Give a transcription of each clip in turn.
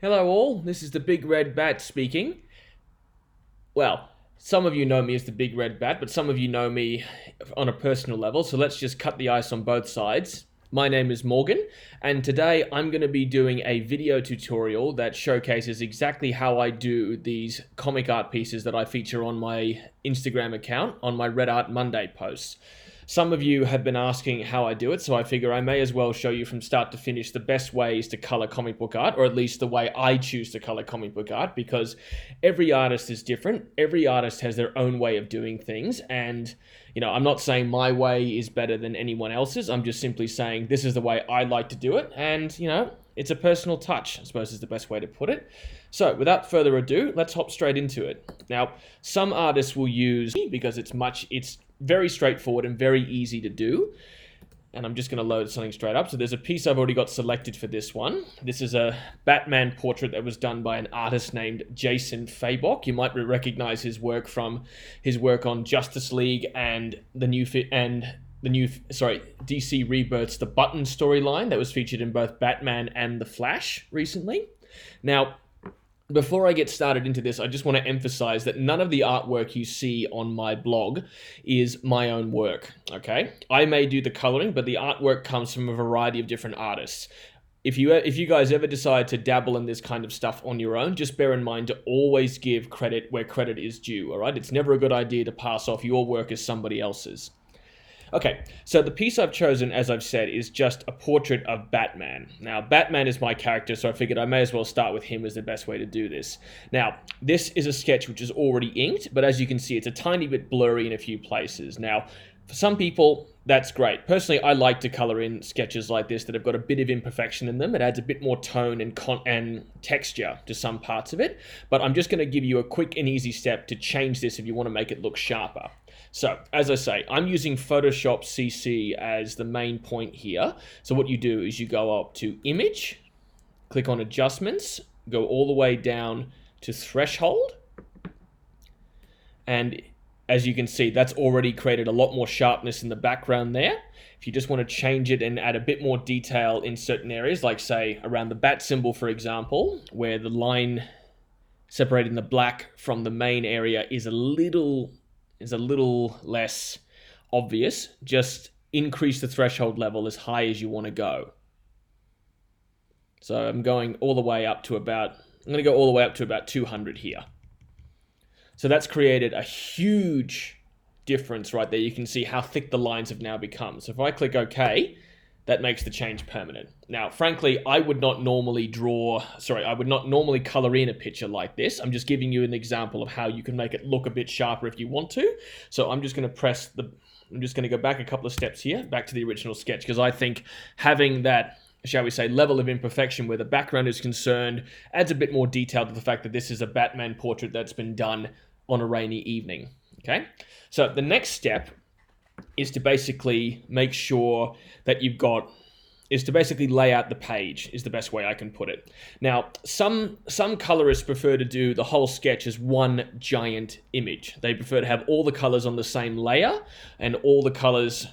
Hello all, this is the Big Red Bat speaking. Well, some of you know me as the Big Red Bat, but some of you know me on a personal level, so let's just cut the ice on both sides. My name is Morgan, and today I'm going to be doing a video tutorial that showcases exactly how I do these comic art pieces that I feature on my Instagram account on my Red Art Monday posts. Some of you have been asking how I do it, so I figure I may as well show you from start to finish the best ways to color comic book art, or at least the way I choose to color comic book art, because every artist is different. Every artist has their own way of doing things, and I'm not saying my way is better than anyone else's. I'm just simply saying this is the way I like to do it, and it's a personal touch, I suppose is the best way to put it. So without further ado, let's hop straight into it. Now, some artists will use, because it's very straightforward and very easy to do. And I'm just going to load something straight up. So there's a piece I've already got selected for this one. This is a Batman portrait that was done by an artist named Fabok. You might recognize his work from his work on Justice League and DC Rebirth's The Button storyline that was featured in both Batman and The Flash recently. Now, before I get started into this, I just want to emphasize that none of the artwork you see on my blog is my own work, okay? I may do the coloring, but the artwork comes from a variety of different artists. If you guys ever decide to dabble in this kind of stuff on your own, just bear in mind to always give credit where credit is due, all right? It's never a good idea to pass off your work as somebody else's. Okay, so the piece I've chosen, as I've said, is just a portrait of Batman. Now, Batman is my character, so I figured I may as well start with him as the best way to do this. Now, this is a sketch which is already inked, but as you can see, it's a tiny bit blurry in a few places. Now, for some people, that's great. Personally, I like to color in sketches like this that have got a bit of imperfection in them. It adds a bit more tone and texture to some parts of it, but I'm just going to give you a quick and easy step to change this if you want to make it look sharper. So, as I say, I'm using Photoshop CC as the main point here. So what you do is you go up to Image, click on Adjustments, go all the way down to Threshold, and as you can see, that's already created a lot more sharpness in the background there. If you just want to change it and add a bit more detail in certain areas, like say around the bat symbol, for example, where the line separating the black from the main area is a little less obvious, just increase the threshold level as high as you want to go. So I'm going all the way up to about 200 here. So that's created a huge difference right there. You can see how thick the lines have now become. So if I click OK, that makes the change permanent. Now, frankly, I would not normally color in a picture like this. I'm just giving you an example of how you can make it look a bit sharper if you want to. So I'm just going to go back a couple of steps here, back to the original sketch, because I think having that, shall we say, level of imperfection where the background is concerned adds a bit more detail to the fact that this is a Batman portrait that's been done on a rainy evening. Okay, so the next step is to basically make sure that lay out the page, is the best way I can put it. Now, some colorists prefer to do the whole sketch as one giant image. They prefer to have all the colors on the same layer and all the colors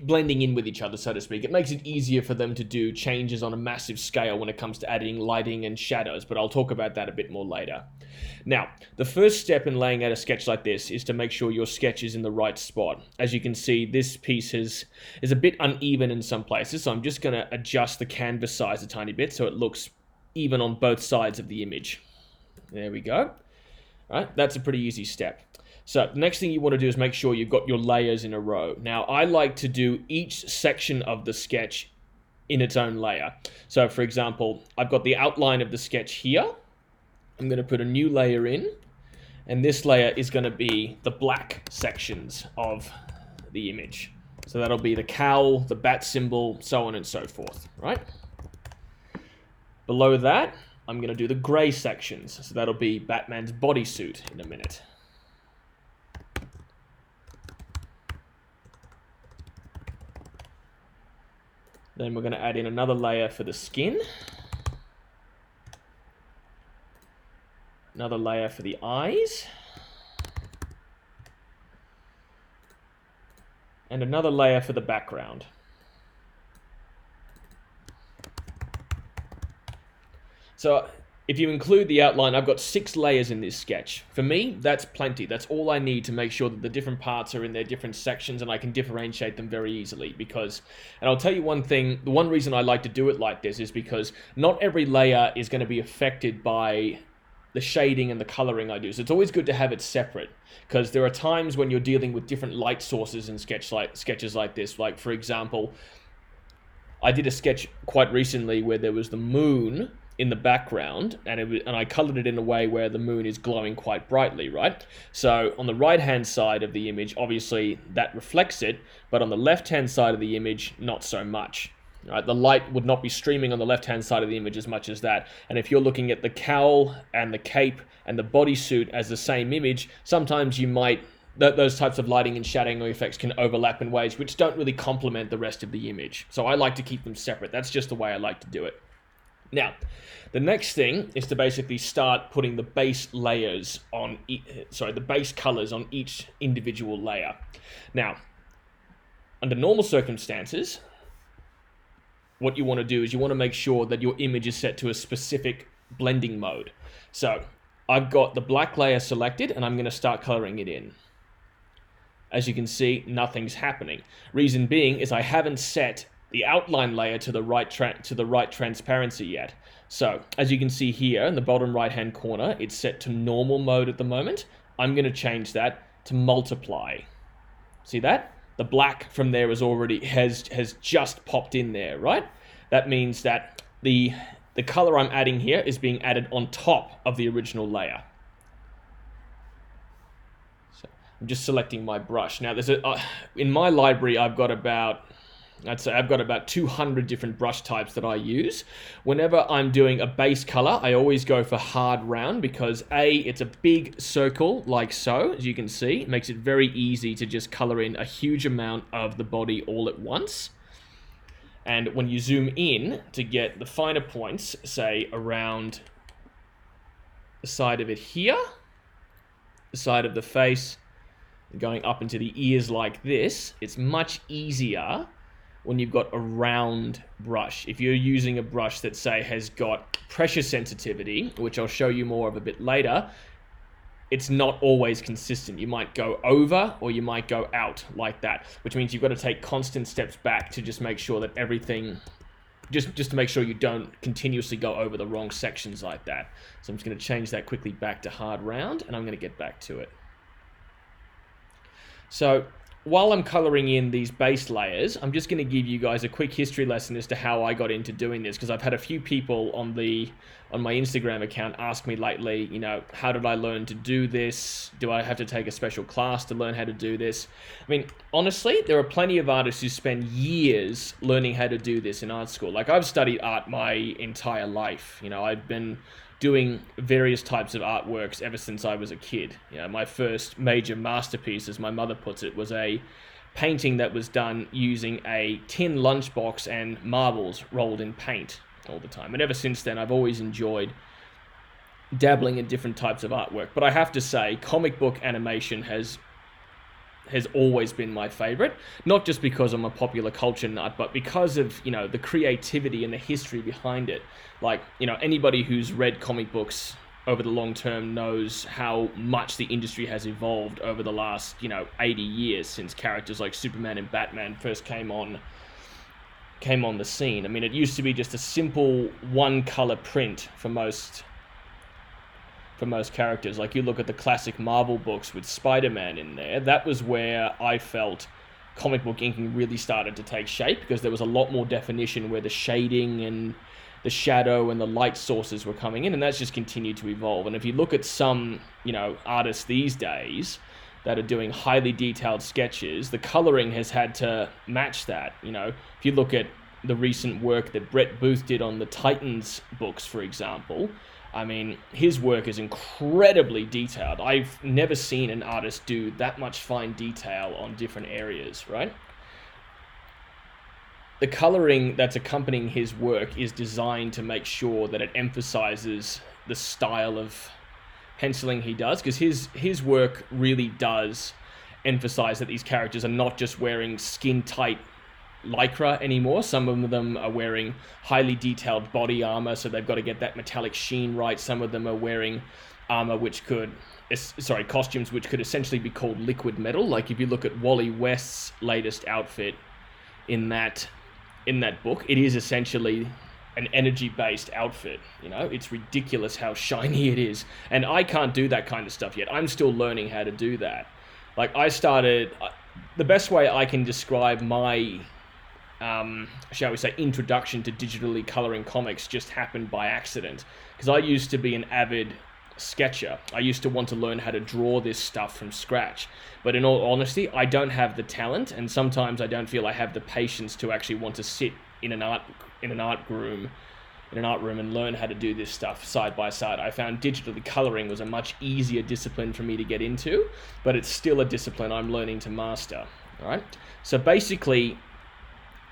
blending in with each other, so to speak. It makes it easier for them to do changes on a massive scale when it comes to adding lighting and shadows, but I'll talk about that a bit more later. Now, the first step in laying out a sketch like this is to make sure your sketch is in the right spot. As you can see, this piece is a bit uneven in some places, so I'm just going to adjust the canvas size a tiny bit so it looks even on both sides of the image. There we go. All right, that's a pretty easy step. So the next thing you want to do is make sure you've got your layers in a row. Now, I like to do each section of the sketch in its own layer. So for example, I've got the outline of the sketch here. I'm going to put a new layer in, and this layer is going to be the black sections of the image. So that'll be the cowl, the bat symbol, so on and so forth, right? Below that, I'm going to do the gray sections. So that'll be Batman's bodysuit in a minute. Then we're going to add in another layer for the skin. Another layer for the eyes. And another layer for the background. So if you include the outline, I've got 6 layers in this sketch. For me, that's plenty. That's all I need to make sure that the different parts are in their different sections and I can differentiate them very easily. Because, and I'll tell you one thing, the one reason I like to do it like this is because not every layer is going to be affected by the shading and the coloring I do. So it's always good to have it separate, because there are times when you're dealing with different light sources in sketches like this. Like, for example, I did a sketch quite recently where there was the moon in the background, and I colored it in a way where the moon is glowing quite brightly, right? So on the right hand side of the image, obviously that reflects it, but on the left hand side of the image, not so much. Right? The light would not be streaming on the left hand side of the image as much as that. And if you're looking at the cowl and the cape and the bodysuit as the same image, sometimes you might, those types of lighting and shadowing effects can overlap in ways which don't really complement the rest of the image. So I like to keep them separate. That's just the way I like to do it. Now, the next thing is to basically start putting the base layers on, the base colors on each individual layer. Now, under normal circumstances, what you want to do is you want to make sure that your image is set to a specific blending mode. So I've got the black layer selected and I'm going to start coloring it in. As you can see, nothing's happening. Reason being is I haven't set the outline layer to the right transparency yet. So as you can see here in the bottom right hand corner, it's set to normal mode at the moment. I'm going to change that to multiply. See that? The black from there has just popped in there, right? That means that the color I'm adding here is being added on top of the original layer. So I'm just selecting my brush. Now there's in my library I've got about 200 different brush types that I use. Whenever I'm doing a base color, I always go for hard round because it's a big circle like so, as you can see. It makes it very easy to just color in a huge amount of the body all at once. And when you zoom in to get the finer points, say around the side of it here, the side of the face, going up into the ears like this, it's much easier when you've got a round brush. If you're using a brush that, say, has got pressure sensitivity, which I'll show you more of a bit later, it's not always consistent. You might go over or you might go out like that, which means you've got to take constant steps back to just make sure that everything, just to make sure you don't continuously go over the wrong sections like that. So I'm just going to change that quickly back to hard round, and I'm going to get back to it. So while I'm coloring in these base layers, I'm just going to give you guys a quick history lesson as to how I got into doing this, because I've had a few people on my Instagram account ask me lately, you know, how did I learn to do this? Do I have to take a special class to learn how to do this? I mean, honestly, there are plenty of artists who spend years learning how to do this in art school. Like, I've studied art my entire life. You know, I've been doing various types of artworks ever since I was a kid. You know, my first major masterpiece, as my mother puts it, was a painting that was done using a tin lunchbox and marbles rolled in paint all the time. And ever since then, I've always enjoyed dabbling in different types of artwork. But I have to say, comic book animation has always been my favorite, not just because I'm a popular culture nut, but because of, you know, the creativity and the history behind it. Like, you know, anybody who's read comic books over the long term knows how much the industry has evolved over the last, 80 years since characters like Superman and Batman first came on the scene. I mean, it used to be just a simple one-color print for most characters. Like, you look at the classic Marvel books with Spider-Man in there, that was where I felt comic book inking really started to take shape, because there was a lot more definition where the shading and the shadow and the light sources were coming in, and that's just continued to evolve. And if you look at some, artists these days that are doing highly detailed sketches, the coloring has had to match that. If you look at the recent work that Brett Booth did on the Titans books, for example, I mean, his work is incredibly detailed. I've never seen an artist do that much fine detail on different areas, right? The coloring that's accompanying his work is designed to make sure that it emphasizes the style of penciling he does, because his work really does emphasize that these characters are not just wearing skin-tight lycra anymore. Some of them are wearing highly detailed body armor, so they've got to get that metallic sheen right. Some of them are wearing armor costumes which could essentially be called liquid metal. Like if you look at Wally West's latest outfit in that book, it is essentially an energy-based outfit. You know, it's ridiculous how shiny it is, and I can't do that kind of stuff yet. I'm still learning how to do that. Like the best way I can describe my shall we say, introduction to digitally coloring comics just happened by accident, because I used to be an avid sketcher. I used to want to learn how to draw this stuff from scratch, but in all honesty, I don't have the talent, and sometimes I don't feel I have the patience to actually want to sit in an art room and learn how to do this stuff side by side. I found digitally coloring was a much easier discipline for me to get into, but it's still a discipline I'm learning to master. All right, so basically,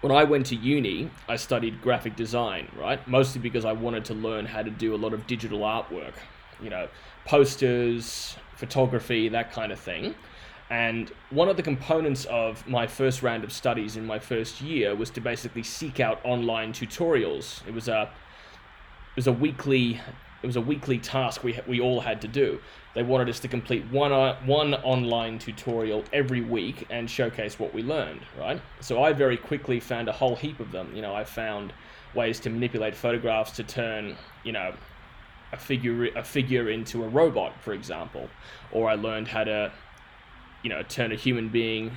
when I went to uni, I studied graphic design, right? Mostly because I wanted to learn how to do a lot of digital artwork, you know, posters, photography, that kind of thing. And one of the components of my first round of studies in my first year was to basically seek out online tutorials. It was a weekly task we all had to do. They wanted us to complete one online tutorial every week and showcase what we learned, right? So I very quickly found a whole heap of them. You know, I found ways to manipulate photographs to turn, you know, a figure into a robot, for example. Or I learned how to, you know, turn a human being,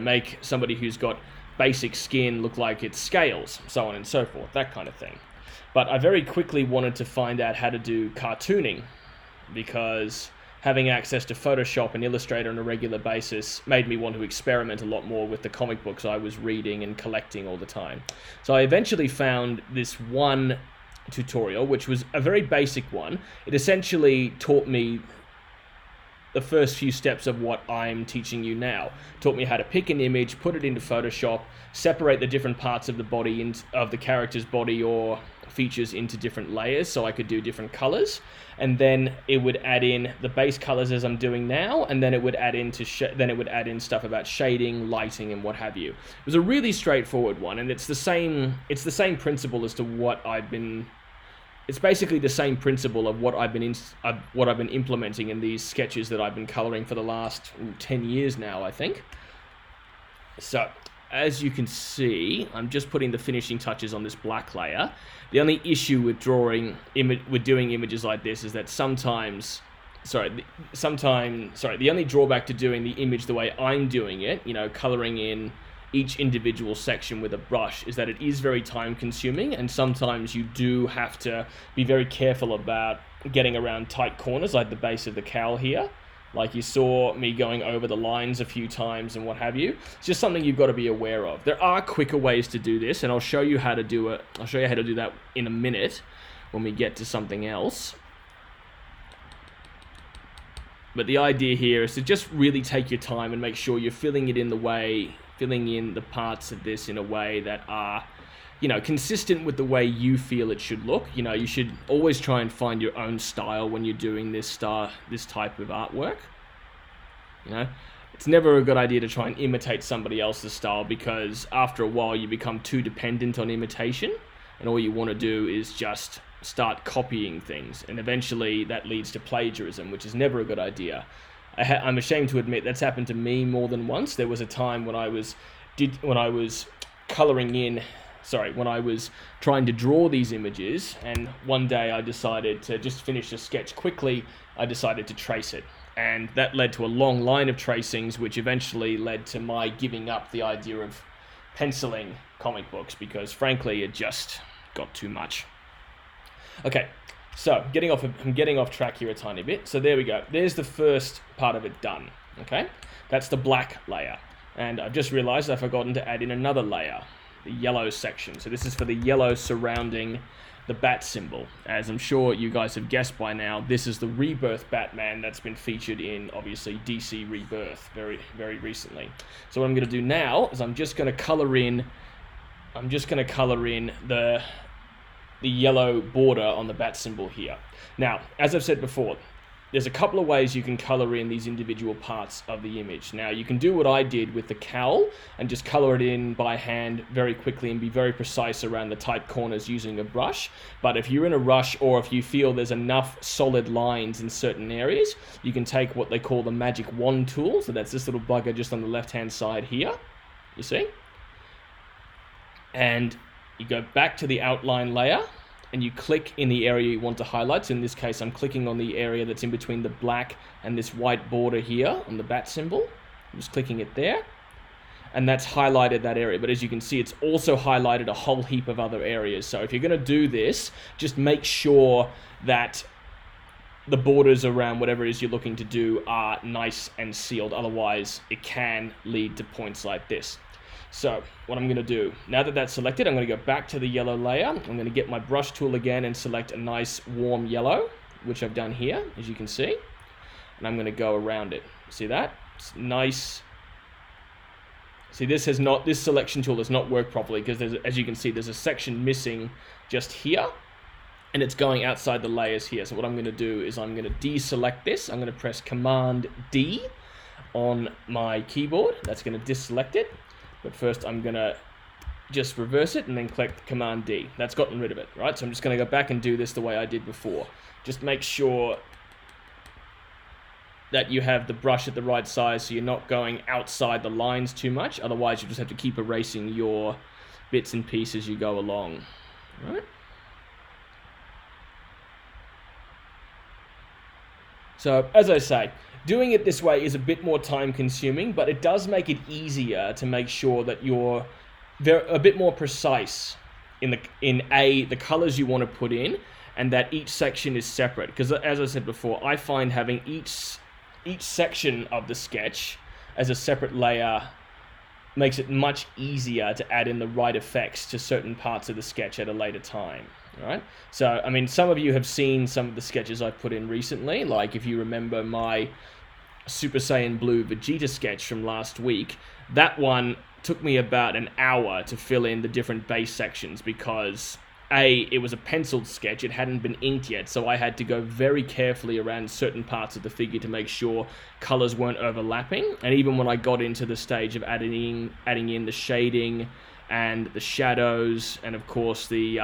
make somebody who's got basic skin look like it's scales, so on and so forth, that kind of thing. But I very quickly wanted to find out how to do cartooning, because having access to Photoshop and Illustrator on a regular basis made me want to experiment a lot more with the comic books I was reading and collecting all the time. So I eventually found this one tutorial, which was a very basic one. It essentially taught me the first few steps of what I'm teaching you now. Taught me how to pick an image, put it into Photoshop, separate the different parts of the body of the character's body or features into different layers so I could do different colors, and then it would add in the base colors as I'm doing now, and then it would add in stuff about shading, lighting, and what have you. It was a really straightforward one, and it's the same principle as to what I've been. It's basically the same principle of what I've been implementing in these sketches that I've been coloring for the last 10 years now, I think. So, as you can see, I'm just putting the finishing touches on this black layer. The only issue with doing images like this is that the only drawback to doing the image the way I'm doing it, you know, coloring in each individual section with a brush, is that it is very time consuming, and sometimes you do have to be very careful about getting around tight corners like the base of the cowl here. Like you saw me going over the lines a few times and what have you. It's just something you've got to be aware of. There are quicker ways to do this, and I'll show you how to do it. I'll show you how to do that in a minute when we get to something else. But the idea here is to just really take your time and make sure you're filling in the parts of this in a way that are, you know, consistent with the way you feel it should look. You know, you should always try and find your own style when you're doing this type of artwork. You know, it's never a good idea to try and imitate somebody else's style, because after a while you become too dependent on imitation, and all you want to do is just start copying things, and eventually that leads to plagiarism, which is never a good idea. I'm ashamed to admit that's happened to me more than once. There was a time when I was trying to draw these images, and one day I decided to just finish a sketch quickly. I decided to trace it, and that led to a long line of tracings, which eventually led to my giving up the idea of penciling comic books, because frankly it just got too much. Okay, so I'm getting off track here a tiny bit. So there we go. There's the first part of it done. Okay, that's the black layer, and I've just realized I've forgotten to add in another layer, the yellow section. So this is for the yellow surrounding the bat symbol. As I'm sure you guys have guessed by now, this is the Rebirth Batman that's been featured in, obviously, DC Rebirth very, very recently. So what I'm going to do now is I'm just going to color in the yellow border on the bat symbol here. Now, as I've said before, there's a couple of ways you can color in these individual parts of the image. Now, you can do what I did with the cowl and just color it in by hand very quickly and be very precise around the tight corners using a brush. But if you're in a rush, or if you feel there's enough solid lines in certain areas, you can take what they call the magic wand tool. So that's this little bugger just on the left-hand side here, you see? And you go back to the outline layer, and you click in the area you want to highlight. So in this case, I'm clicking on the area that's in between the black and this white border here on the bat symbol. I'm just clicking it there, and that's highlighted that area. But as you can see, it's also highlighted a whole heap of other areas. So if you're going to do this, just make sure that the borders around whatever it is you're looking to do are nice and sealed. Otherwise, it can lead to points like this. So what I'm going to do, now that that's selected, I'm going to go back to the yellow layer. I'm going to get my brush tool again and select a nice warm yellow, which I've done here, as you can see. And I'm going to go around it. See that? It's nice. See, this selection tool has not worked properly because, as you can see, there's a section missing just here, and it's going outside the layers here. So what I'm going to do is I'm going to deselect this. I'm going to press Command D on my keyboard. That's going to deselect it. But first I'm going to just reverse it and then click Command D. That's gotten rid of it, right? So I'm just going to go back and do this the way I did before. Just make sure that you have the brush at the right size so you're not going outside the lines too much. Otherwise, you just have to keep erasing your bits and pieces as you go along, right? So, as I say, doing it this way is a bit more time consuming, but it does make it easier to make sure that you're a bit more precise in the colors you want to put in, and that each section is separate. Because as I said before, I find having each section of the sketch as a separate layer makes it much easier to add in the right effects to certain parts of the sketch at a later time. Right? So, I mean, some of you have seen some of the sketches I've put in recently. Like, if you remember my Super Saiyan Blue Vegeta sketch from last week, that one took me about an hour to fill in the different base sections because, A, it was a penciled sketch, it hadn't been inked yet, so I had to go very carefully around certain parts of the figure to make sure colors weren't overlapping. And even when I got into the stage of adding in the shading and the shadows, and of course the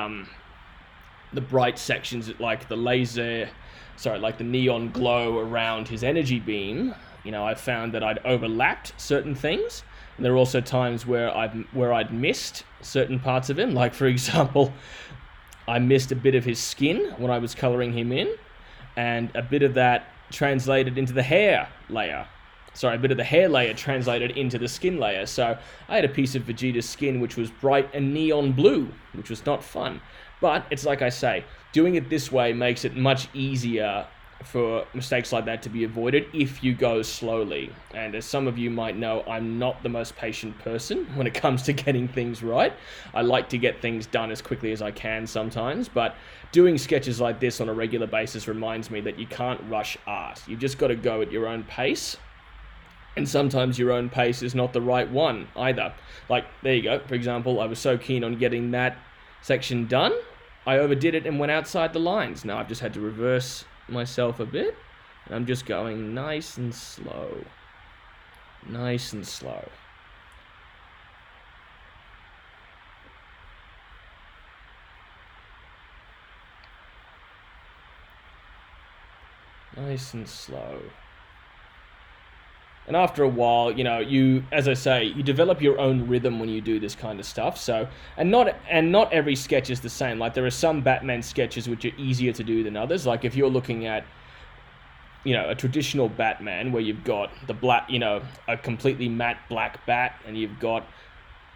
bright sections like the like the neon glow around his energy beam, you know, I found that I'd overlapped certain things. And there are also times where I'd missed certain parts of him. Like, for example, I missed a bit of his skin when I was coloring him in, and a bit of that translated into the hair layer. Sorry, a bit of the hair layer translated into the skin layer. So I had a piece of Vegeta's skin which was bright and neon blue, which was not fun. But it's like I say, doing it this way makes it much easier for mistakes like that to be avoided if you go slowly. And as some of you might know, I'm not the most patient person when it comes to getting things right. I like to get things done as quickly as I can sometimes, but doing sketches like this on a regular basis reminds me that you can't rush art. You just got to go at your own pace. And sometimes your own pace is not the right one either. Like, there you go. For example, I was so keen on getting that section done, I overdid it and went outside the lines. Now I've just had to reverse myself a bit, and I'm just going nice and slow. Nice and slow. Nice and slow. And after a while, you know, as I say, you develop your own rhythm when you do this kind of stuff. So, and not every sketch is the same. Like, there are some Batman sketches which are easier to do than others. Like, if you're looking at, you know, a traditional Batman where you've got the black, you know, a completely matte black bat, and you've got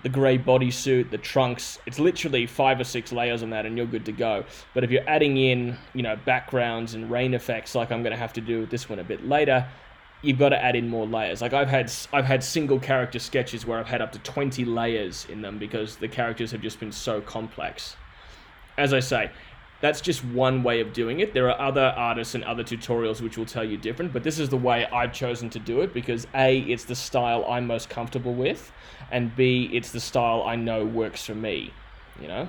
the grey bodysuit, the trunks, it's literally 5 or 6 layers on that and you're good to go. But if you're adding in, you know, backgrounds and rain effects like I'm going to have to do with this one a bit later, you've got to add in more layers. Like, I've had single character sketches where I've had up to 20 layers in them because the characters have just been so complex. As I say, that's just one way of doing it. There are other artists and other tutorials which will tell you different, but this is the way I've chosen to do it because A, it's the style I'm most comfortable with, and B, it's the style I know works for me. You know,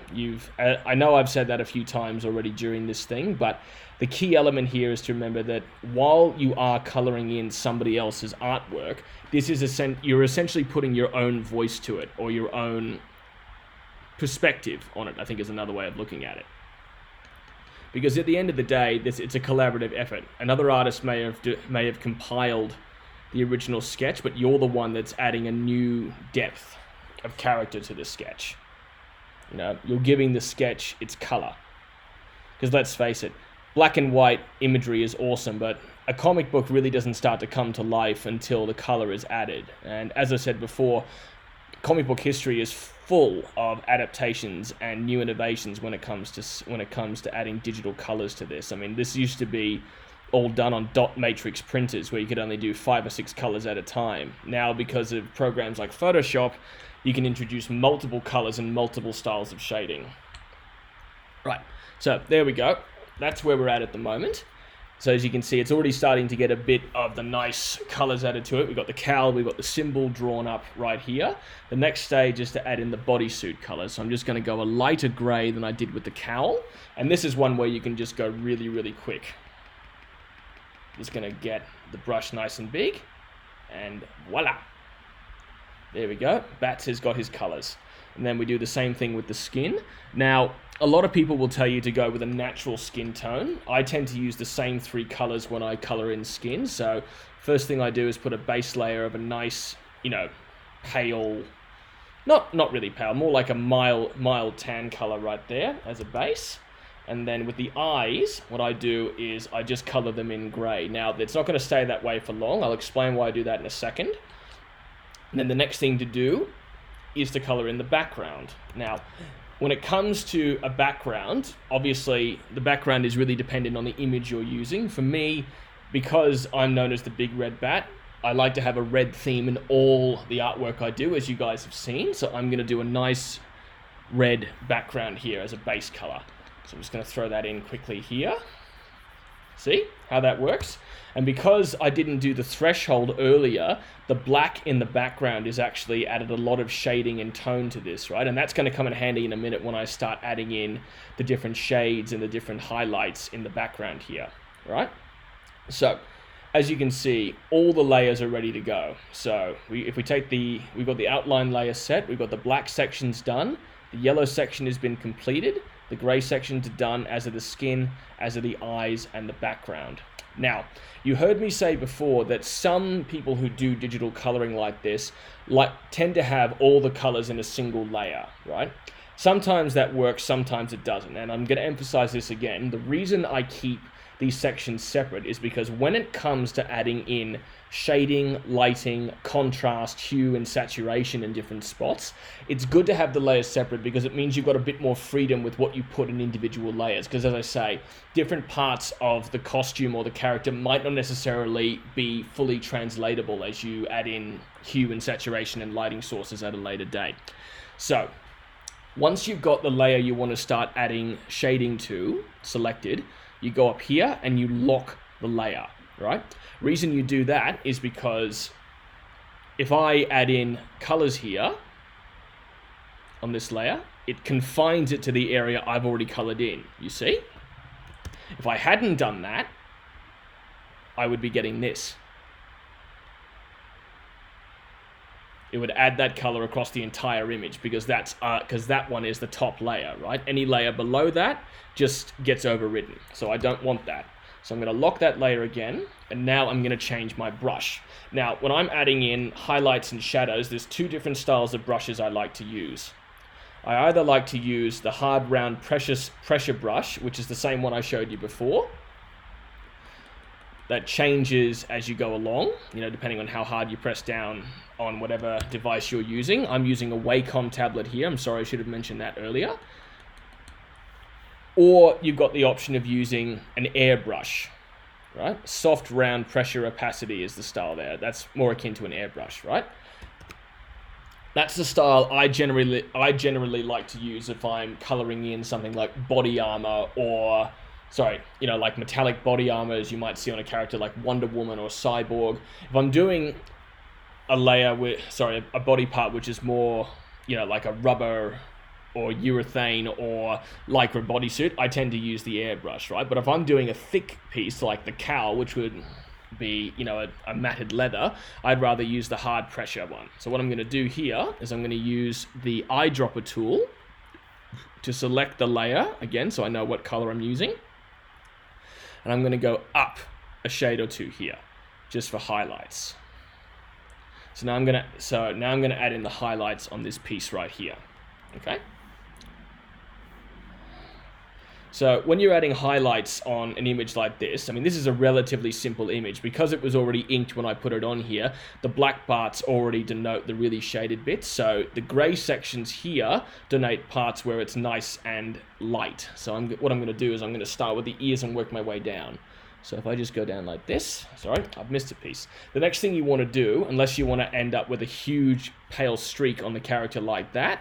I know I've said that a few times already during this thing, but the key element here is to remember that while you are coloring in somebody else's artwork, you're essentially putting your own voice to it, or your own perspective on it, I think is another way of looking at it. Because at the end of the day, it's a collaborative effort. Another artist may have compiled the original sketch, but you're the one that's adding a new depth of character to the sketch. You know, you're giving the sketch its color. Because let's face it, black and white imagery is awesome, but a comic book really doesn't start to come to life until the color is added. And as I said before, comic book history is full of adaptations and new innovations when it comes to adding digital colors to this. I mean, this used to be all done on dot matrix printers where you could only do 5 or 6 colors at a time. Now, because of programs like Photoshop, you can introduce multiple colors and multiple styles of shading. Right, so there we go. That's where we're at the moment. So as you can see, it's already starting to get a bit of the nice colors added to it. We've got the cowl, we've got the symbol drawn up right here. The next stage is to add in the bodysuit colors. So I'm just going to go a lighter gray than I did with the cowl. And this is one where you can just go really, really quick. Just going to get the brush nice and big. And voila. There we go. Bats has got his colors. And then we do the same thing with the skin. Now, a lot of people will tell you to go with a natural skin tone. I tend to use the same 3 colors when I color in skin. So first thing I do is put a base layer of a nice, you know, pale, not really pale, more like a mild tan color right there as a base. And then with the eyes, what I do is I just color them in gray. Now, it's not going to stay that way for long. I'll explain why I do that in a second. And then the next thing to do is to color in the background. Now, when it comes to a background, obviously the background is really dependent on the image you're using. For me, because I'm known as the Big Red Bat, I like to have a red theme in all the artwork I do, as you guys have seen. So I'm going to do a nice red background here as a base color. So I'm just going to throw that in quickly here. See how that works? And because I didn't do the threshold earlier, the black in the background is actually added a lot of shading and tone to this, right? And that's going to come in handy in a minute when I start adding in the different shades and the different highlights in the background here, right? So, as you can see, all the layers are ready to go. So, we've got the outline layer set, we've got the black sections done, the yellow section has been completed, the gray sections are done, as are the skin, as are the eyes and the background. Now, you heard me say before that some people who do digital coloring like this tend to have all the colors in a single layer, right? Sometimes that works, sometimes it doesn't. And I'm going to emphasize this again. The reason I keep these sections separate is because when it comes to adding in shading, lighting, contrast, hue, and saturation in different spots, it's good to have the layers separate because it means you've got a bit more freedom with what you put in individual layers. Because as I say, different parts of the costume or the character might not necessarily be fully translatable as you add in hue and saturation and lighting sources at a later date. So, once you've got the layer you want to start adding shading to selected, you go up here and you lock the layer, right? Reason you do that is because if I add in colors here on this layer, it confines it to the area I've already colored in, you see? If I hadn't done that, I would be getting this. It would add that color across the entire image because that one is the top layer, right? Any layer below that just gets overridden. So I don't want that. So I'm going to lock that layer again, and now I'm going to change my brush. Now, when I'm adding in highlights and shadows, there's 2 different styles of brushes I like to use. I either like to use the hard round pressure brush, which is the same one I showed you before. That changes as you go along, you know, depending on how hard you press down on whatever device you're using. I'm using a Wacom tablet here. I'm sorry, I should have mentioned that earlier. Or you've got the option of using an airbrush, right? Soft round pressure opacity is the style there. That's more akin to an airbrush, right? That's the style I generally like to use if I'm coloring in something like body armor or like metallic body armor, as you might see on a character like Wonder Woman or Cyborg. If I'm doing a layer with, a body part which is more, like a rubber or urethane or lycra bodysuit, I tend to use the airbrush, right? But if I'm doing a thick piece like the cowl, which would be, you know, a matted leather, I'd rather use the hard pressure one. So what I'm going to do here is I'm going to use the eyedropper tool to select the layer again, so I know what color I'm using. And I'm going to go up a shade or two here, just for highlights. So now I'm going to add in the highlights on this piece right here. Okay. So when you're adding highlights on an image like this, I mean, this is a relatively simple image. Because it was already inked when I put it on here, the black parts already denote the really shaded bits. So the gray sections here denote parts where it's nice and light. So what I'm going to do is I'm going to start with the ears and work my way down. So if I just go down like this, sorry, I've missed a piece. The next thing you want to do, unless you want to end up with a huge pale streak on the character like that,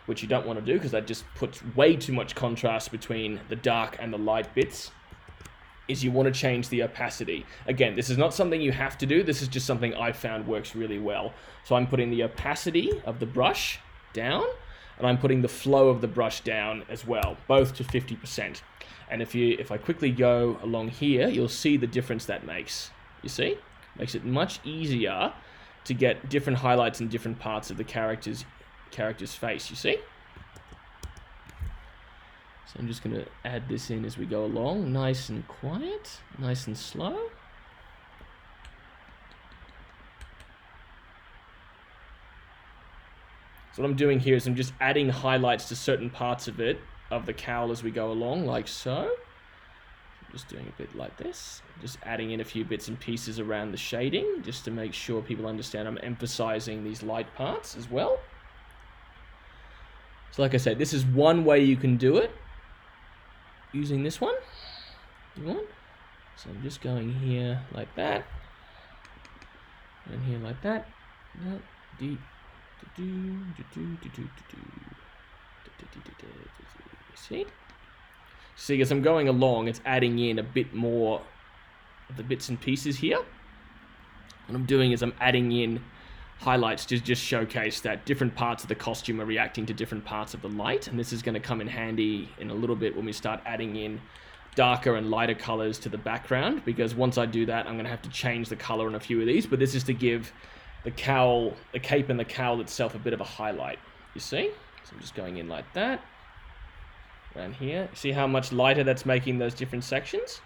which you don't want to do because that just puts way too much contrast between the dark and the light bits, is you want to change the opacity. Again, this is not something you have to do. This is just something I found works really well. So I'm putting the opacity of the brush down, and I'm putting the flow of the brush down as well, both to 50%. And if I quickly go along here, you'll see the difference that makes. You see? Makes it much easier to get different highlights in different parts of the character's face, you see? So I'm just going to add this in as we go along, nice and quiet, nice and slow. So what I'm doing here is I'm just adding highlights to certain parts of it, of the cowl as we go along, like so. I'm just doing a bit like this, just adding in a few bits and pieces around the shading, just to make sure people understand I'm emphasizing these light parts as well. So like I said, this is one way you can do it, using this one. So I'm just going here like that, and here like that. See, as I'm going along, it's adding in a bit more of the bits and pieces here. What I'm doing is I'm adding in highlights to just showcase that different parts of the costume are reacting to different parts of the light, and this is going to come in handy in a little bit when we start adding in darker and lighter colors to the background, because once I do that, I'm going to have to change the color on a few of these, but this is to give the cowl, the cape and the cowl itself a bit of a highlight, you see? So I'm just going in like that, around here. See how much lighter that's making those different sections?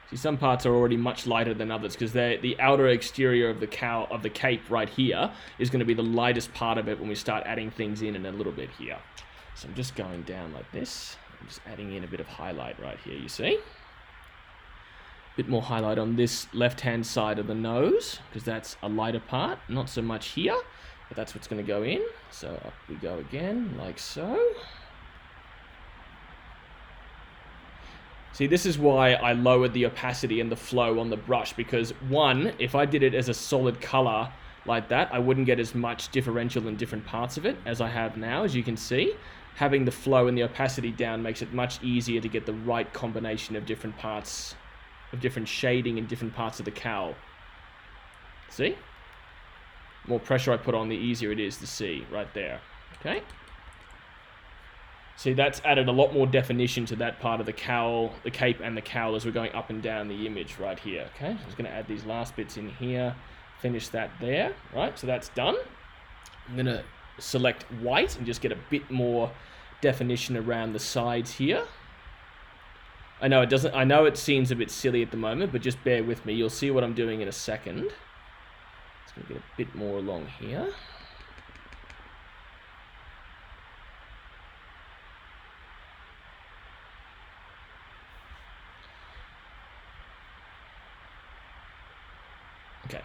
See, some parts are already much lighter than others because the outer exterior of the cowl, of the cape right here, is going to be the lightest part of it when we start adding things in a little bit here. So I'm just going down like this. I'm just adding in a bit of highlight right here, you see? A bit more highlight on this left-hand side of the nose because that's a lighter part. Not so much here, but that's what's going to go in. So up we go again, like so. See, this is why I lowered the opacity and the flow on the brush, because one, if I did it as a solid color like that, I wouldn't get as much differential in different parts of it as I have now, as you can see. Having the flow and the opacity down makes it much easier to get the right combination of different parts, of different shading in different parts of the cowl. See? More pressure I put on, the easier it is to see right there. Okay? See, that's added a lot more definition to that part of the cowl, the cape and the cowl as we're going up and down the image right here, okay? I'm just going to add these last bits in here, finish that there, right? So that's done. I'm going to select white and just get a bit more definition around the sides here. I know it seems a bit silly at the moment, but just bear with me. You'll see what I'm doing in a second. Just going to get a bit more along here. Okay,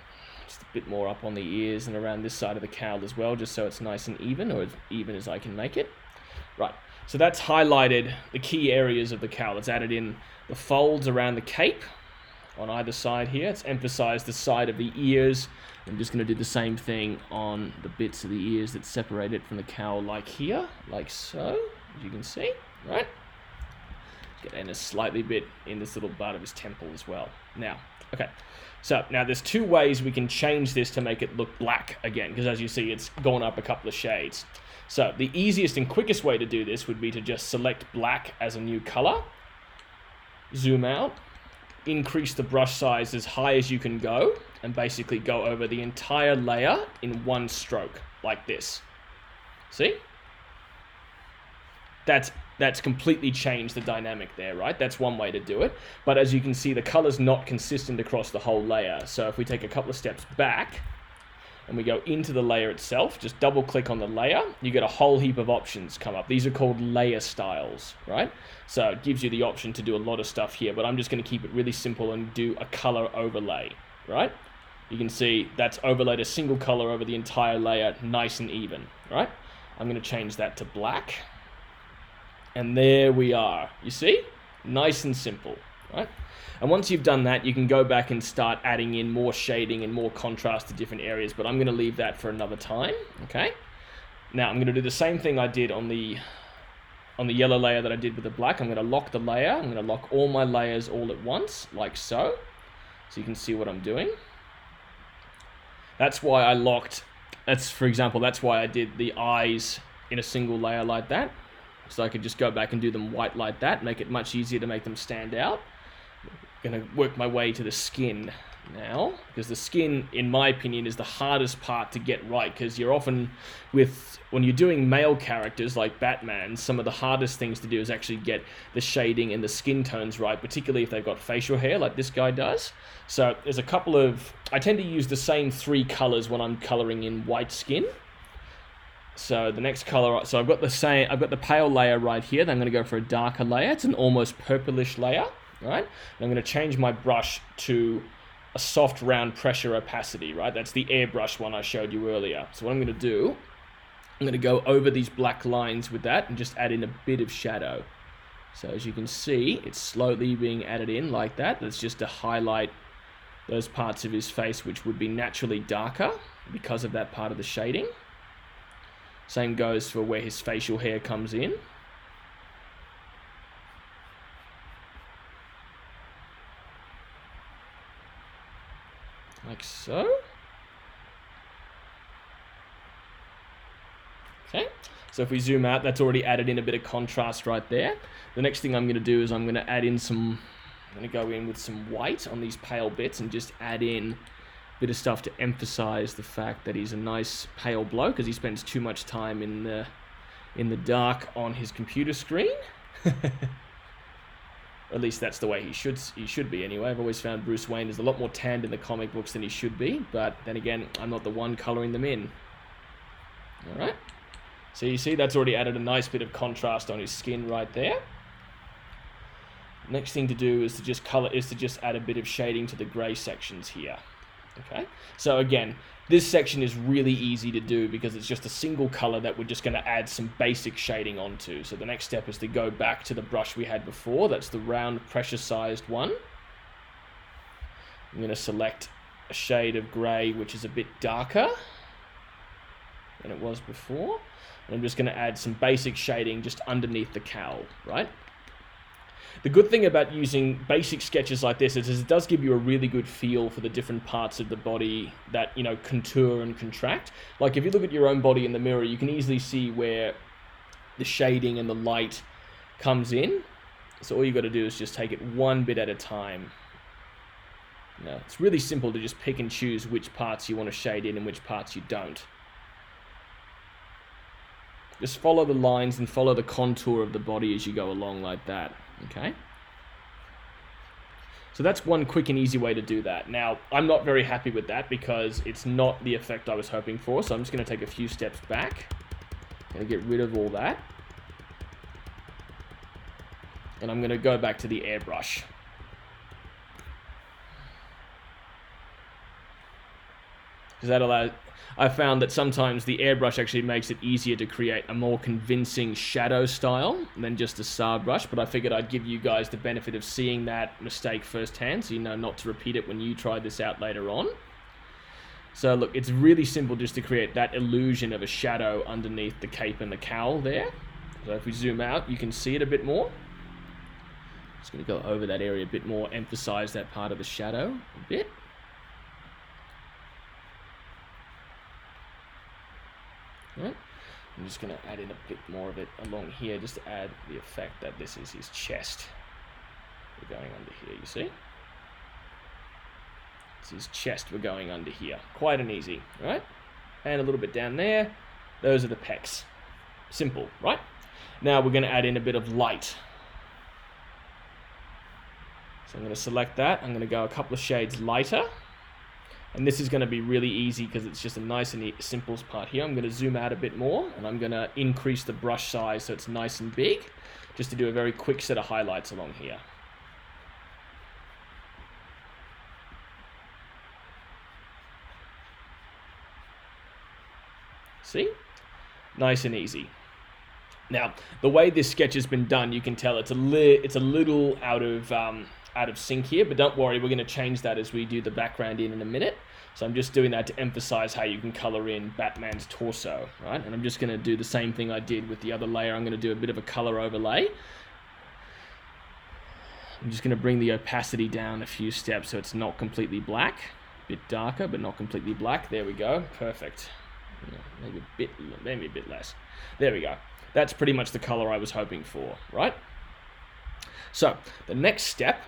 just a bit more up on the ears and around this side of the cowl as well, just so it's nice and even, or as even as I can make it. Right, so that's highlighted the key areas of the cowl. It's added in the folds around the cape, on either side here. It's emphasized the side of the ears. I'm just going to do the same thing on the bits of the ears that separate it from the cowl, like here, like so, as you can see, right? Get in a slightly bit in this little part of his temple as well. Now, okay, so now there's two ways we can change this to make it look black again, because as you see, it's gone up a couple of shades. So the easiest and quickest way to do this would be to just select black as a new color, zoom out, increase the brush size as high as you can go, and basically go over the entire layer in one stroke, like this. See? That's completely changed the dynamic there, right? That's one way to do it. But as you can see, the color's not consistent across the whole layer. So if we take a couple of steps back and we go into the layer itself, just double click on the layer, you get a whole heap of options come up. These are called layer styles, right? So it gives you the option to do a lot of stuff here, but I'm just going to keep it really simple and do a color overlay, right? You can see that's overlaid a single color over the entire layer, nice and even, right? I'm going to change that to black. And there we are. You see? Nice and simple, right? And once you've done that, you can go back and start adding in more shading and more contrast to different areas, but I'm going to leave that for another time, okay? Now, I'm going to do the same thing I did on the yellow layer that I did with the black. I'm going to lock the layer. I'm going to lock all my layers all at once, like so. So you can see what I'm doing. That's why I locked, for example, that's why I did the eyes in a single layer like that. So I could just go back and do them white like that, make it much easier to make them stand out. I'm going to work my way to the skin now, because the skin, in my opinion, is the hardest part to get right, because you're often, when you're doing male characters like Batman, some of the hardest things to do is actually get the shading and the skin tones right, particularly if they've got facial hair like this guy does. So there's a couple of, I tend to use the same 3 colors when I'm coloring in white skin. So the next color, so I've got the pale layer right here. Then I'm going to go for a darker layer. It's an almost purplish layer, right? And I'm going to change my brush to a soft round pressure opacity, right? That's the airbrush one I showed you earlier. So what I'm going to do, I'm going to go over these black lines with that and just add in a bit of shadow. So as you can see, it's slowly being added in like that. That's just to highlight those parts of his face which would be naturally darker because of that part of the shading. Same goes for where his facial hair comes in. Like so. Okay, so if we zoom out, that's already added in a bit of contrast right there. The next thing I'm going to do is I'm going to add in I'm going to go in with some white on these pale bits and just add in bit of stuff to emphasize the fact that he's a nice pale bloke, because he spends too much time in the dark on his computer screen. At least that's the way he should be anyway. I've always found Bruce Wayne is a lot more tanned in the comic books than he should be, but then again, I'm not the one coloring them in. All right. So you see that's already added a nice bit of contrast on his skin right there. Next thing to do is to just add a bit of shading to the gray sections here. Okay, so again, this section is really easy to do because it's just a single color that we're just going to add some basic shading onto. So the next step is to go back to the brush we had before. That's the round pressure-sized one. I'm going to select a shade of gray which is a bit darker than it was before. And I'm just going to add some basic shading just underneath the cowl, right? The good thing about using basic sketches like this is it does give you a really good feel for the different parts of the body that, you know, contour and contract. Like if you look at your own body in the mirror, you can easily see where the shading and the light comes in. So all you got to do is just take it one bit at a time. You know, it's really simple to just pick and choose which parts you want to shade in and which parts you don't. Just follow the lines and follow the contour of the body as you go along like that. Okay, so that's one quick and easy way to do that. Now, I'm not very happy with that because it's not the effect I was hoping for, so I'm just going to take a few steps back and get rid of all that. And I'm going to go back to the airbrush. because that allows. I found that sometimes the airbrush actually makes it easier to create a more convincing shadow style than just a SAR brush, but I figured I'd give you guys the benefit of seeing that mistake firsthand, so you know not to repeat it when you try this out later on. So look, it's really simple just to create that illusion of a shadow underneath the cape and the cowl there. So if we zoom out, you can see it a bit more. Just going to go over that area a bit more, emphasize that part of the shadow a bit. Right. I'm just going to add in a bit more of it along here, just to add the effect that this is his chest. We're going under here, you see? It's his chest we're going under here. Quite an easy, right? And a little bit down there. Those are the pecs. Simple, right? Now we're going to add in a bit of light. So I'm going to select that. I'm going to go a couple of shades lighter. And this is going to be really easy because it's just a nice and simple part here. I'm going to zoom out a bit more, and I'm going to increase the brush size so it's nice and big, just to do a very quick set of highlights along here. See? Nice and easy. Now, the way this sketch has been done, you can tell it's a little out of sync here, but don't worry, we're going to change that as we do the background in a minute. So I'm just doing that to emphasize how you can color in Batman's torso, right? And I'm just going to do the same thing I did with the other layer. I'm going to do a bit of a color overlay. I'm just going to bring the opacity down a few steps so it's not completely black. A bit darker, but not completely black. There we go. Perfect. Maybe a bit less. There we go. That's pretty much the color I was hoping for, right? So the next step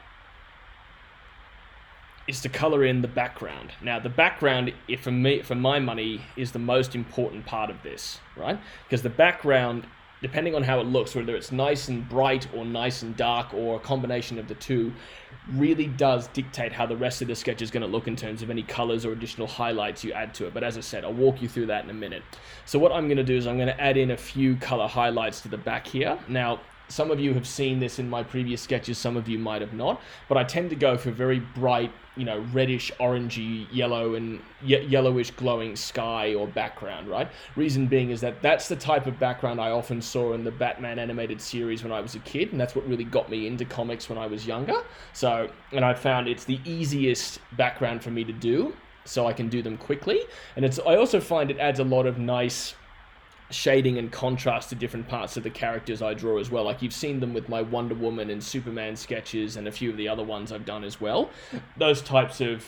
is to color in the background. Now the background, for my money, is the most important part of this, right? Because the background, depending on how it looks, whether it's nice and bright or nice and dark or a combination of the two, really does dictate how the rest of the sketch is going to look in terms of any colors or additional highlights you add to it. But as I said, I'll walk you through that in a minute. So what I'm going to do is I'm going to add in a few color highlights to the back here. Now, some of you have seen this in my previous sketches, some of you might have not, but I tend to go for very bright, reddish, orangey, yellow, and yellowish glowing sky or background, right? Reason being is that that's the type of background I often saw in the Batman animated series when I was a kid, and that's what really got me into comics when I was younger. And I found it's the easiest background for me to do, so I can do them quickly. And I also find it adds a lot of nice shading and contrast to different parts of the characters I draw as well. Like you've seen them with my Wonder Woman and Superman sketches and a few of the other ones I've done as well. Those types of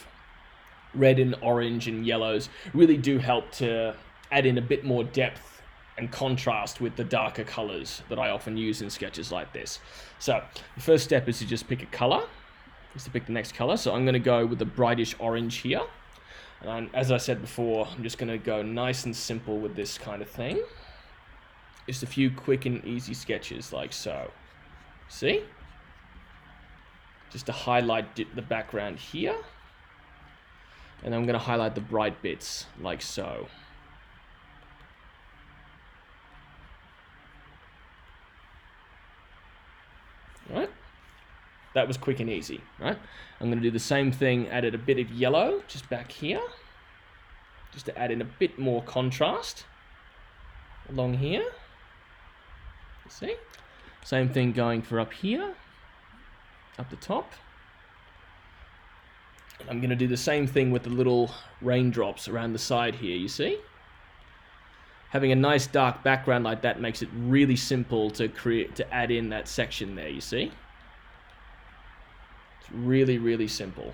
red and orange and yellows really do help to add in a bit more depth and contrast with the darker colors that I often use in sketches like this. So the first step is to just pick a color, is to pick the next color. So I'm going to go with the brightish orange here. And as I said before, I'm just going to go nice and simple with this kind of thing. Just a few quick and easy sketches like so. See? Just to highlight the background here. And I'm going to highlight the bright bits like so. Right? That was quick and easy, right? I'm going to do the same thing, added a bit of yellow just back here, just to add in a bit more contrast along here. See? Same thing going for up here, up the top. And I'm going to do the same thing with the little raindrops around the side here, you see? Having a nice dark background like that makes it really simple to add in that section there, you see? It's really, really simple.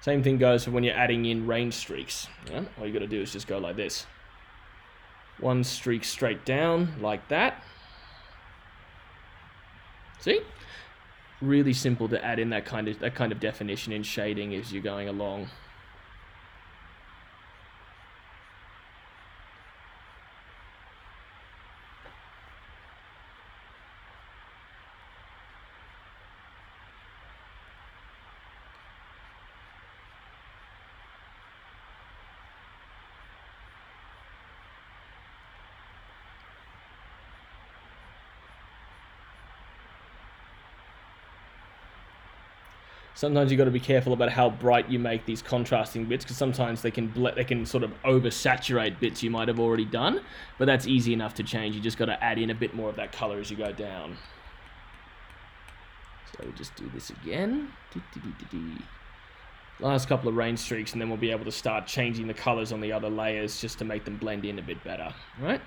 Same thing goes for when you're adding in rain streaks. Yeah? All you got to do is just go like this. One streak straight down like that. See? Really simple to add in that kind of definition in shading as you're going along. Sometimes you've got to be careful about how bright you make these contrasting bits, because sometimes they can sort of oversaturate bits you might have already done, but that's easy enough to change. You just got to add in a bit more of that color as you go down. So we'll just do this again. Last couple of rain streaks, and then we'll be able to start changing the colors on the other layers just to make them blend in a bit better, right?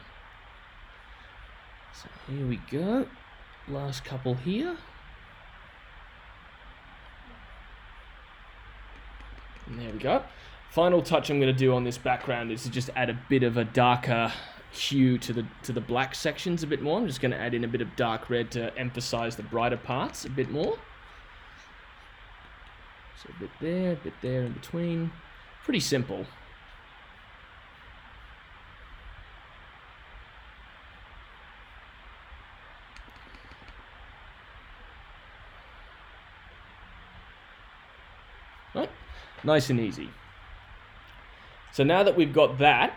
So here we go. Last couple here. And there we go. Final touch I'm going to do on this background is to just add a bit of a darker hue to the black sections a bit more. I'm just going to add in a bit of dark red to emphasize the brighter parts a bit more. So a bit there in between. Pretty simple. Right? Nice and easy. So now that we've got that,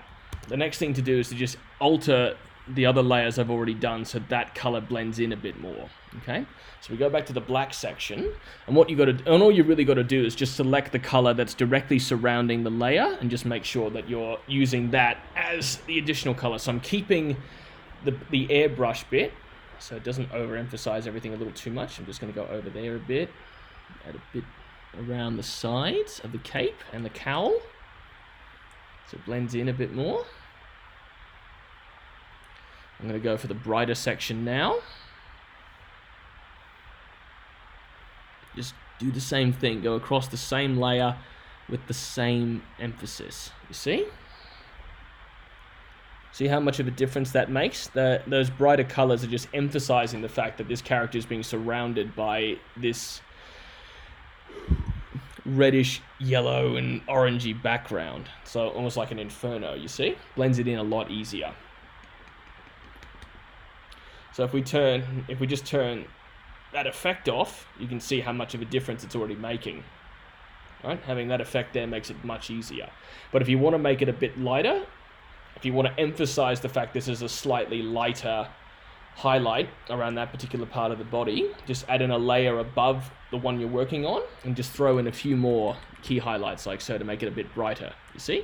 the next thing to do is to just alter the other layers I've already done so that color blends in a bit more. Okay, so we go back to the black section, and what you got to, and all you really got to do is just select the color that's directly surrounding the layer, and just make sure that you're using that as the additional color. So I'm keeping the airbrush bit, so it doesn't overemphasize everything a little too much. I'm just going to go over there a bit, add a bit around the sides of the cape and the cowl, so it blends in a bit more. I'm going to go for the brighter section now. Just do the same thing, go across the same layer with the same emphasis. You see? See how much of a difference that makes? Those brighter colors are just emphasizing the fact that this character is being surrounded by this reddish yellow and orangey background. So almost like an inferno, you see? Blends it in a lot easier. So if we just turn that effect off, you can see how much of a difference it's already making. Right? Having that effect there makes it much easier. But if you want to make it a bit lighter, if you want to emphasize the fact this is a slightly lighter highlight around that particular part of the body, just add in a layer above the one you're working on and just throw in a few more key highlights like so to make it a bit brighter. You see?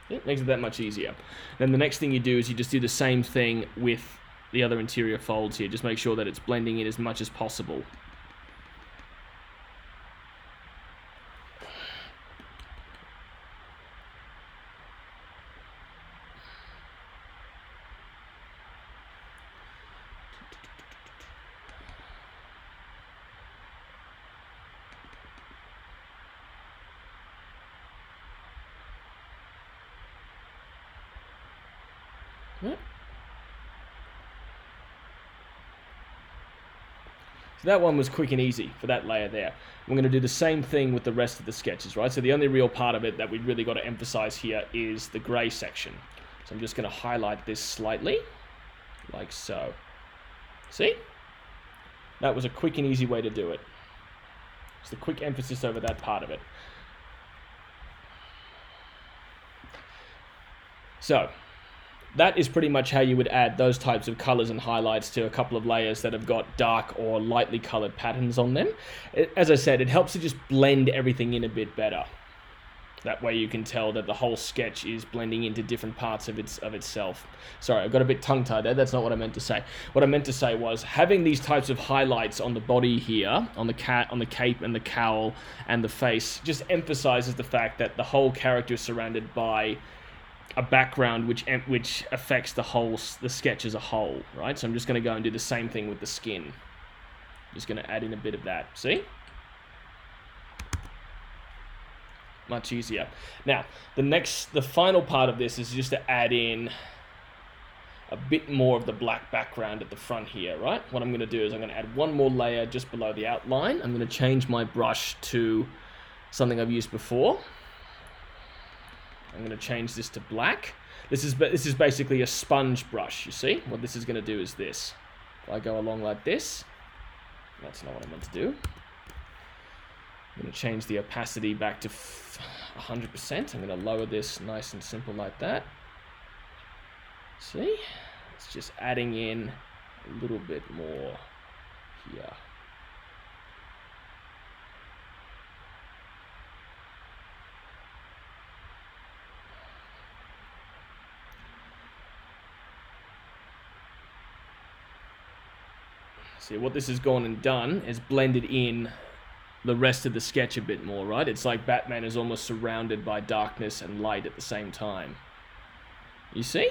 It makes it that much easier. Then the next thing you do is you just do the same thing with the other interior folds here. Just make sure that it's blending in as much as possible. Right. So that one was quick and easy for that layer there. We're going to do the same thing with the rest of the sketches, right? So the only real part of it that we've really got to emphasize here is the gray section. So I'm just going to highlight this slightly, like so. See? That was a quick and easy way to do it. It's the quick emphasis over that part of it. So that is pretty much how you would add those types of colors and highlights to a couple of layers that have got dark or lightly colored patterns on them. As I said, it helps to just blend everything in a bit better. That way you can tell that the whole sketch is blending into different parts of itself. Sorry, I got a bit tongue-tied there. That's not what I meant to say. What I meant to say was having these types of highlights on the body here, on the cape and the cowl and the face, just emphasizes the fact that the whole character is surrounded by a background which affects the sketch as a whole, right? So I'm just going to go and do the same thing with the skin. Just going to add in a bit of that. See? Much easier. Now, the final part of this is just to add in a bit more of the black background at the front here, right? What I'm going to do is I'm going to add one more layer just below the outline. I'm going to change my brush to something I've used before. I'm going to change this to black. This is basically a sponge brush, you see? What this is going to do is this. If I go along like this, that's not what I meant to do. I'm going to change the opacity back to 100%. I'm going to lower this nice and simple like that. See? It's just adding in a little bit more here. See, what this has gone and done is blended in the rest of the sketch a bit more, right? It's like Batman is almost surrounded by darkness and light at the same time. You see?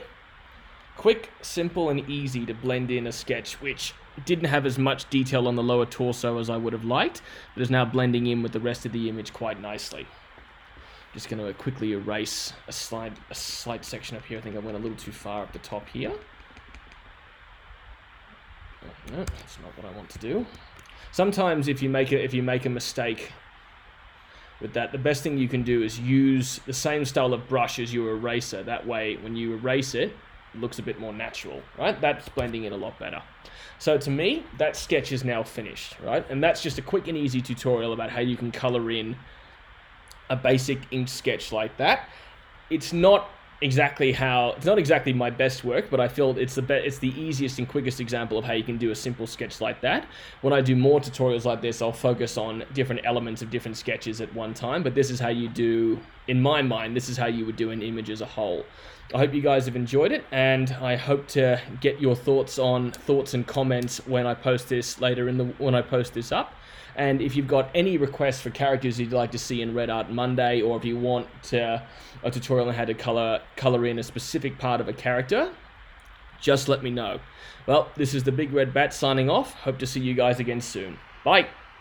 Quick, simple, and easy to blend in a sketch which didn't have as much detail on the lower torso as I would have liked, but is now blending in with the rest of the image quite nicely. Just going to quickly erase a slight section up here. I think I went a little too far up the top here. No, that's not what I want to do. Sometimes if you make a mistake with that, the best thing you can do is use the same style of brush as your eraser. That way, when you erase it, it looks a bit more natural, right? That's blending in a lot better. So to me, that sketch is now finished, right? And that's just a quick and easy tutorial about how you can color in a basic ink sketch like that. It's not exactly my best work, but I feel it's the easiest and quickest example of how you can do a simple sketch like that. When I do more tutorials like this, I'll focus on different elements of different sketches at one time, but this is how you do, in my mind, this is how you would do an image as a whole. I hope you guys have enjoyed it, and I hope to get your thoughts and comments when I post this when I post this up. And if you've got any requests for characters you'd like to see in Red Art Monday, or if you want a tutorial on how to color in a specific part of a character, just let me know. Well, this is the Big Red Bat signing off. Hope to see you guys again soon. Bye!